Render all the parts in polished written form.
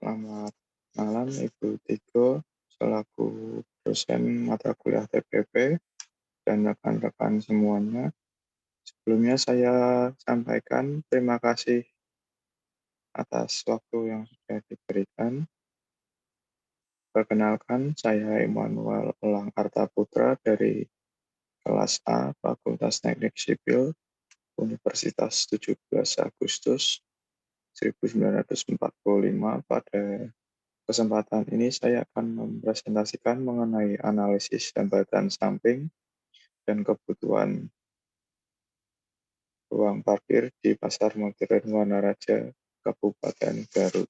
Selamat malam Ibu Tiko, selaku dosen mata kuliah TPP dan rekan-rekan semuanya. Sebelumnya saya sampaikan terima kasih atas waktu yang sudah diberikan. Perkenalkan, saya Immanuel Elang Artaputra dari kelas A Fakultas Teknik Sipil Universitas 17 Agustus 1945. Pada kesempatan ini saya akan mempresentasikan mengenai analisis hambatan samping dan kebutuhan ruang parkir di Pasar Modern Wanaraja, Kabupaten Garut.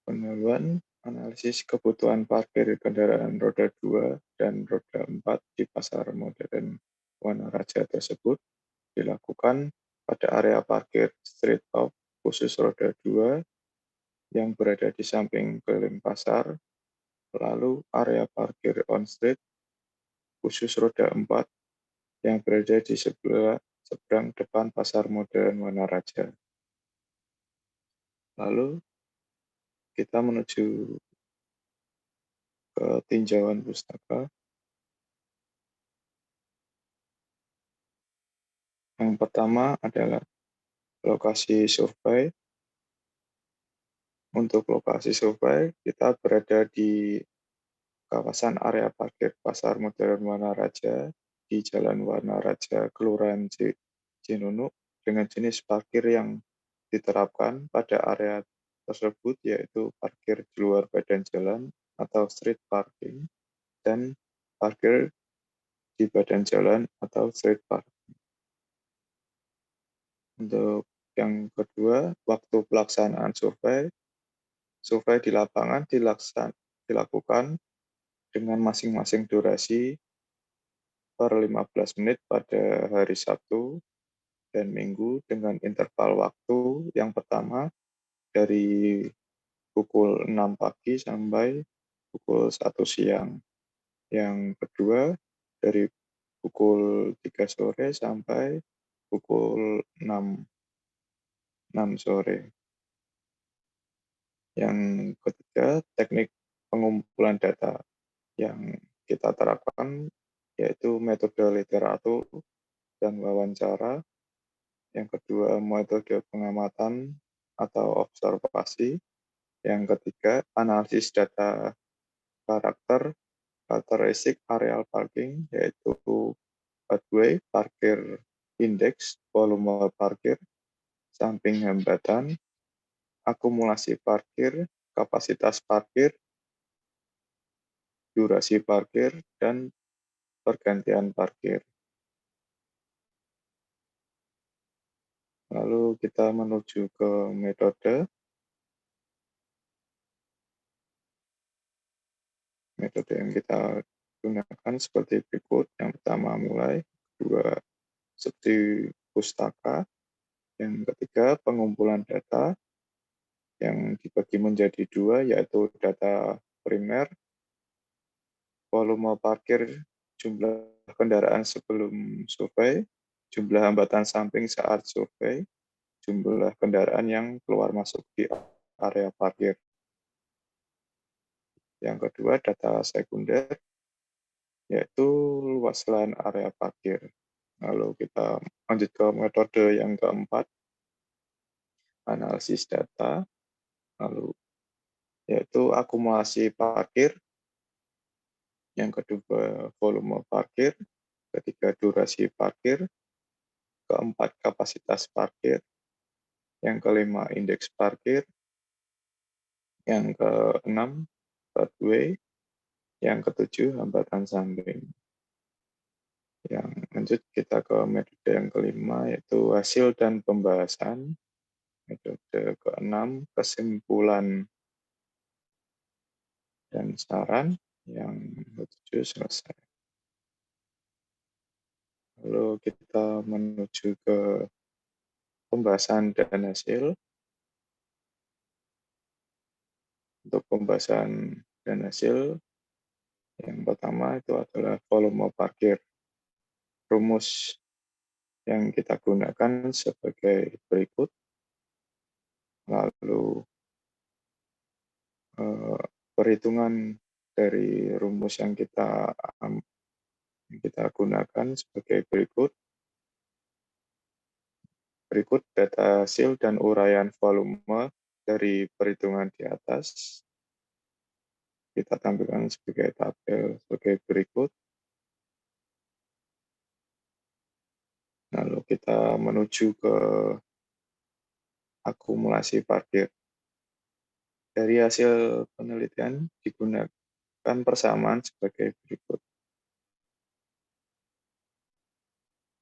Pendahuluan, analisis kebutuhan parkir kendaraan roda 2 dan roda 4 di Pasar Modern Wanaraja tersebut dilakukan pada area parkir street off khusus roda 2 yang berada di samping keliling pasar, lalu area parkir on street khusus roda 4 yang berada di seberang depan Pasar Modern Wanaraja. Lalu kita menuju ke tinjauan pustaka. Yang pertama adalah lokasi survei. Untuk lokasi survei, kita berada di kawasan area parkir Pasar Modern Wanaraja di Jalan Wanaraja, Kelurahan Cinunuk, dengan jenis parkir yang diterapkan pada area tersebut yaitu parkir di luar badan jalan atau street parking dan parkir di badan jalan atau street parking. Untuk yang kedua, waktu pelaksanaan survei di lapangan dilakukan dengan masing-masing durasi per 15 menit pada hari Sabtu dan Minggu dengan interval waktu yang pertama dari pukul 6 pagi sampai pukul 1 siang. Yang kedua dari pukul 3 sore sampai pukul 6 sore. Yang ketiga, teknik pengumpulan data yang kita terapkan yaitu metode literatur dan wawancara. Yang kedua, metode pengamatan atau observasi. Yang ketiga, analisis data karakteristik areal parking, yaitu pathway, parkir indeks, volume parkir, samping hambatan, akumulasi parkir, kapasitas parkir, durasi parkir, dan pergantian parkir. Lalu kita menuju ke metode. Metode yang kita gunakan seperti berikut. Yang pertama mulai, kedua studi pustaka, yang ketiga pengumpulan data yang dibagi menjadi dua yaitu data primer, volume parkir, jumlah kendaraan sebelum survei, jumlah hambatan samping saat survei, jumlah kendaraan yang keluar masuk di area parkir. Yang kedua, data sekunder, yaitu luas lahan area parkir. Lalu kita lanjut ke metode yang keempat, analisis data, lalu yaitu akumulasi parkir, yang kedua volume parkir, ketiga durasi parkir, keempat kapasitas parkir, yang kelima indeks parkir, yang keenam pathway, yang ketujuh hambatan samping. Yang lanjut kita ke metode yang kelima yaitu hasil dan pembahasan. Metode keenam kesimpulan dan saran, yang ketujuh selesai. Lalu kita menuju ke pembahasan dan hasil. Untuk pembahasan dan hasil, yang pertama itu adalah volume parkir. Rumus yang kita gunakan sebagai berikut. Lalu perhitungan dari rumus yang kita gunakan sebagai berikut. Berikut data hasil dan uraian volume dari perhitungan di atas. Kita tampilkan sebagai tabel sebagai berikut. Lalu kita menuju ke akumulasi parkir. Dari hasil penelitian digunakan persamaan sebagai berikut.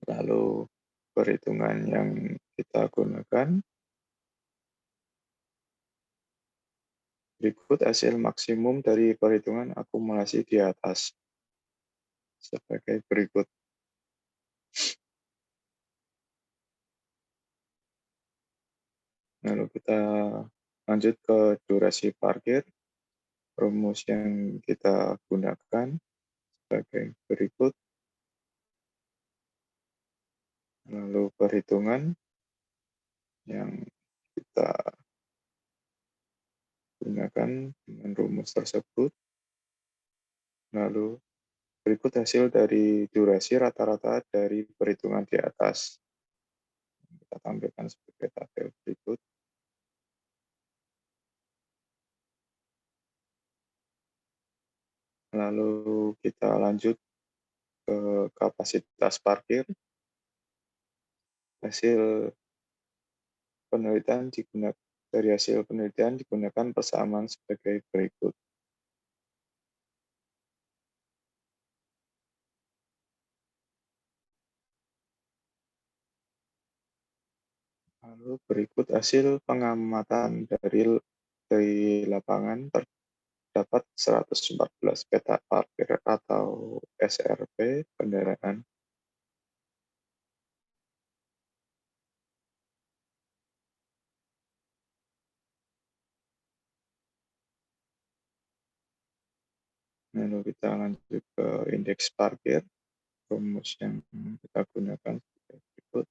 Lalu perhitungan yang kita gunakan berikut hasil maksimum dari perhitungan akumulasi di atas sebagai berikut. Lalu kita lanjut ke durasi parkir. Rumus yang kita gunakan sebagai berikut. Lalu perhitungan yang kita gunakan dengan rumus tersebut. Lalu berikut hasil dari durasi rata-rata dari perhitungan di atas. Kita tampilkan sebagai tabel berikut. Lalu kita lanjut ke kapasitas parkir. Dari hasil penelitian digunakan persamaan sebagai berikut. Lalu berikut hasil pengamatan dari lapangan terdapat 114 peta parkir atau SRP kendaraan. Lalu kita lanjut ke indeks parkir. Rumus yang kita gunakan sebagai berikut.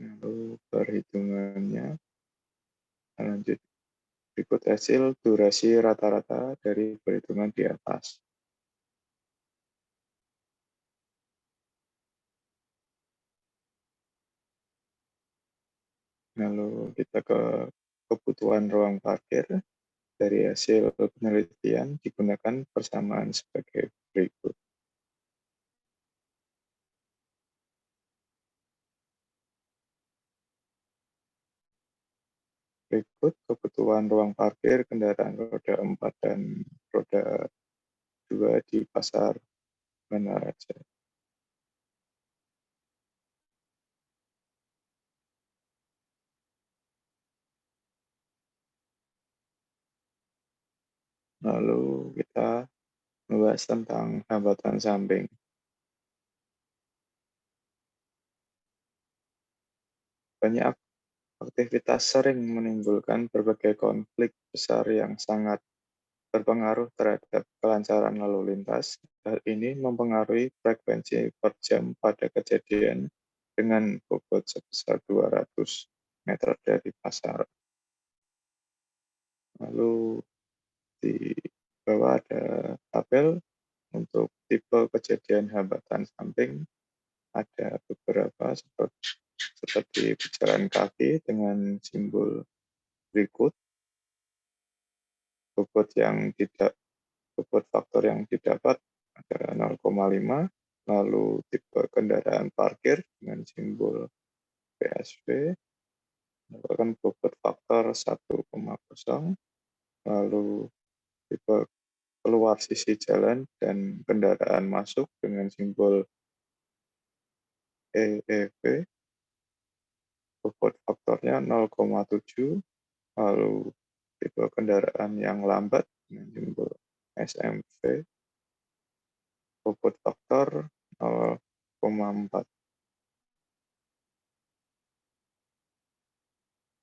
Lalu perhitungannya lanjut. Berikut hasil durasi rata-rata dari perhitungan di atas. Lalu kita ke kebutuhan ruang parkir. Dari hasil penelitian digunakan persamaan sebagai berikut. Berikut kebutuhan ruang parkir kendaraan roda 4 dan roda 2 di Pasar Banaraja. Lalu kita membahas tentang hambatan samping. Banyak aktivitas sering menimbulkan berbagai konflik besar yang sangat berpengaruh terhadap kelancaran lalu lintas. Hal ini mempengaruhi frekuensi per jam pada kejadian dengan bobot sebesar 200 meter dari pasar. Lalu di bawah ada tabel untuk tipe kejadian hambatan samping. Ada beberapa seperti berjalan kaki dengan simbol berikut. Bobot faktor yang didapat ada 0,5, lalu tipe kendaraan parkir dengan simbol PSV, merupakan bobot faktor 1,0, lalu tipe keluar sisi jalan dan kendaraan masuk dengan simbol EEV, bobot faktornya 0,7, lalu tipe kendaraan yang lambat dengan simbol SMV, bobot faktor 0,4.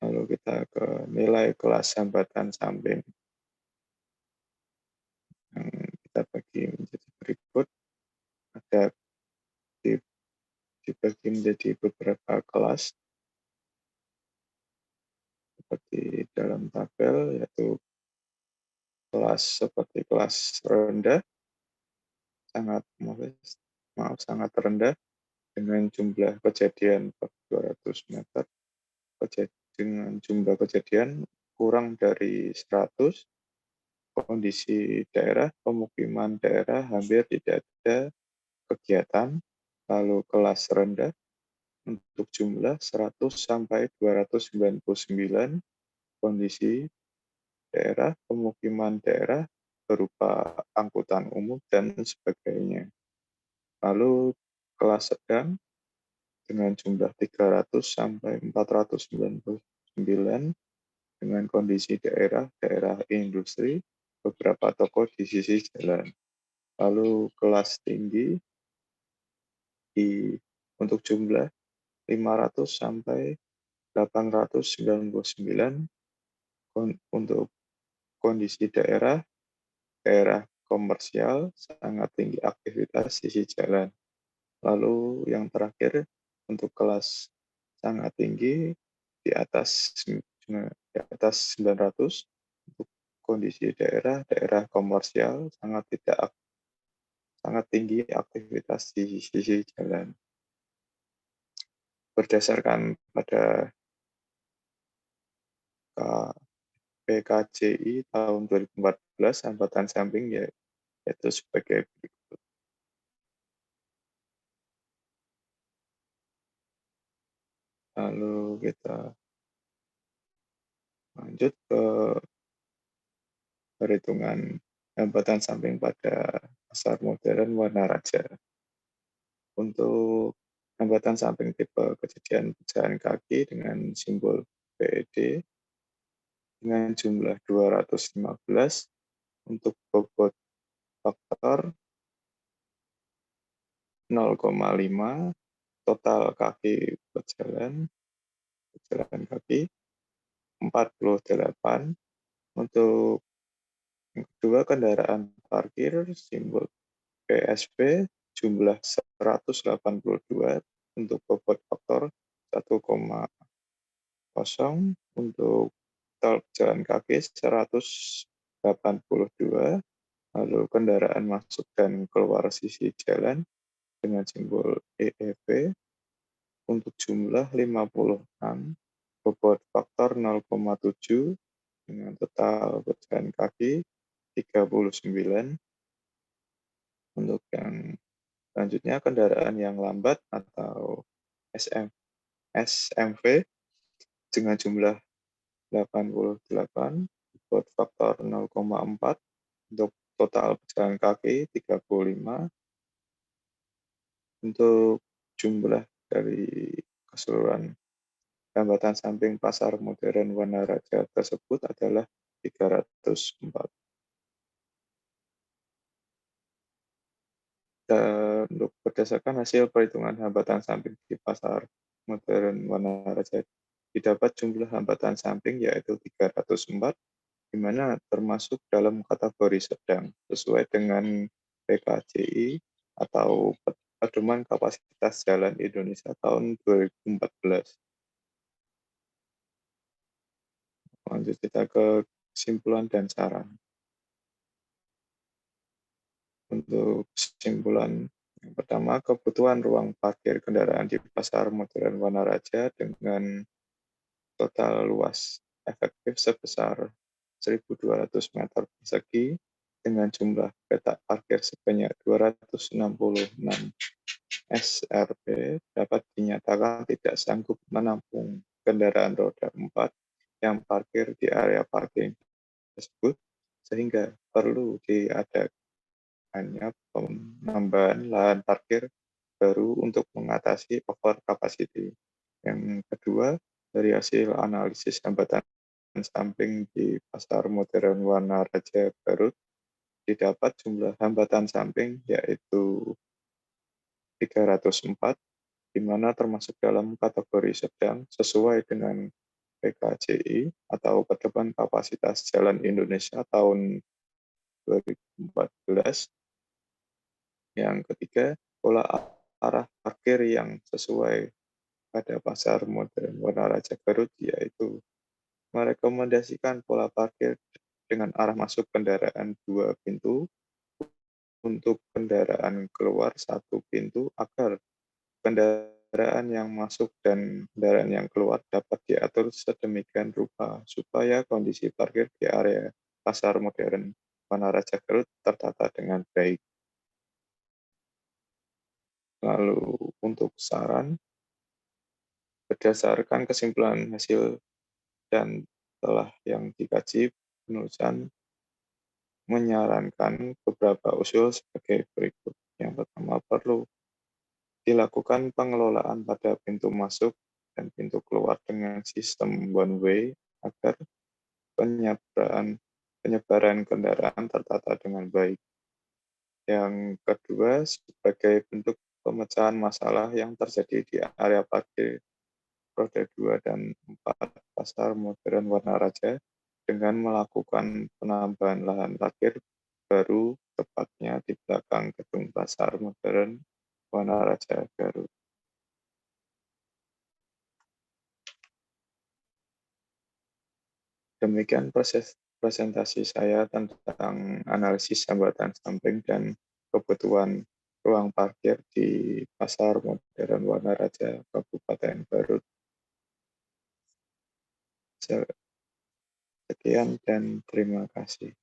Lalu kita ke nilai kelas hambatan samping yang kita bagi menjadi berikut. Ada menjadi beberapa kelas seperti dalam tabel, yaitu kelas seperti kelas rendah, sangat sangat rendah dengan jumlah kejadian per 200 meter, dengan jumlah kejadian kurang dari 100, kondisi daerah, pemukiman daerah hampir tidak ada kegiatan, lalu kelas rendah untuk jumlah 100 sampai 299, kondisi daerah, pemukiman daerah berupa angkutan umum dan sebagainya. Lalu kelas sedang dengan jumlah 300 sampai 499 dengan kondisi daerah industri, beberapa toko di sisi jalan. Lalu kelas tinggi untuk jumlah 500 sampai 899 untuk kondisi daerah komersial, sangat tinggi aktivitas sisi jalan. Lalu yang terakhir untuk kelas sangat tinggi di atas 900 untuk kondisi daerah komersial sangat tinggi aktivitas di sisi jalan. Berdasarkan pada PKJI tahun 2014, hambatan samping yaitu sebagai berikut. Lalu kita lanjut ke perhitungan hambatan samping pada pasar modern warna raja. Untuk hambatan samping tipe kejadian pejalan kaki dengan simbol PED dengan jumlah 215 untuk bobot faktor 0,5, total kaki pejalan kaki 48, untuk yang kedua kendaraan parkir simbol PSP jumlah 182 untuk bobot faktor 1,0, untuk total pejalan kaki 182, lalu kendaraan masuk dan keluar sisi jalan dengan simbol EEV untuk jumlah 56, bobot faktor 0,7 dengan total pejalan kaki 39. Untuk yang selanjutnya kendaraan yang lambat atau SMV dengan jumlah 88, bobot faktor 0,4 untuk total pejalan kaki 35. Untuk jumlah dari keseluruhan hambatan samping pasar modern warna raja tersebut adalah 304. Dan untuk berdasarkan hasil perhitungan hambatan samping di pasar modern warna raja, didapat jumlah hambatan samping yaitu 304, di mana termasuk dalam kategori sedang sesuai dengan PKJI atau Pedoman Kapasitas Jalan Indonesia tahun 2014. Lanjut kita ke kesimpulan dan saran. Untuk kesimpulan yang pertama, kebutuhan ruang parkir kendaraan di pasar modern warna raja dengan total luas efektif sebesar 1.200 meter persegi dengan jumlah petak parkir sebanyak 266 SRP dapat dinyatakan tidak sanggup menampung kendaraan roda 4 yang parkir di area parking tersebut, sehingga perlu diadakan hanya penambahan lahan parkir baru untuk mengatasi over capacity. Yang kedua, dari hasil analisis hambatan samping di pasar modern warna raja Garut, didapat jumlah hambatan samping yaitu 304, di mana termasuk dalam kategori sedang sesuai dengan PKJI atau Pedoman Kapasitas Jalan Indonesia tahun 2014. Yang ketiga, pola arah parkir yang sesuai Pasar Modern Wanaraja Garut, yaitu merekomendasikan pola parkir dengan arah masuk kendaraan 2 pintu, untuk kendaraan keluar 1 pintu, agar kendaraan yang masuk dan kendaraan yang keluar dapat diatur sedemikian rupa supaya kondisi parkir di area Pasar Modern Wanaraja Garut tertata dengan baik. Lalu untuk saran, berdasarkan kesimpulan hasil dan telah yang dikaji, penulisan menyarankan beberapa usul sebagai berikut. Yang pertama, perlu dilakukan pengelolaan pada pintu masuk dan pintu keluar dengan sistem one way agar penyebaran kendaraan tertata dengan baik. Yang kedua, sebagai bentuk pemecahan masalah yang terjadi di area parkir roda 2 dan 4 Pasar Modern Wanaraja dengan melakukan penambahan lahan parkir baru, tepatnya di belakang gedung Pasar Modern Wanaraja Garut. Demikian presentasi saya tentang analisis hambatan samping dan kebutuhan ruang parkir di Pasar Modern Wanaraja, Kabupaten Garut. Sekian dan terima kasih.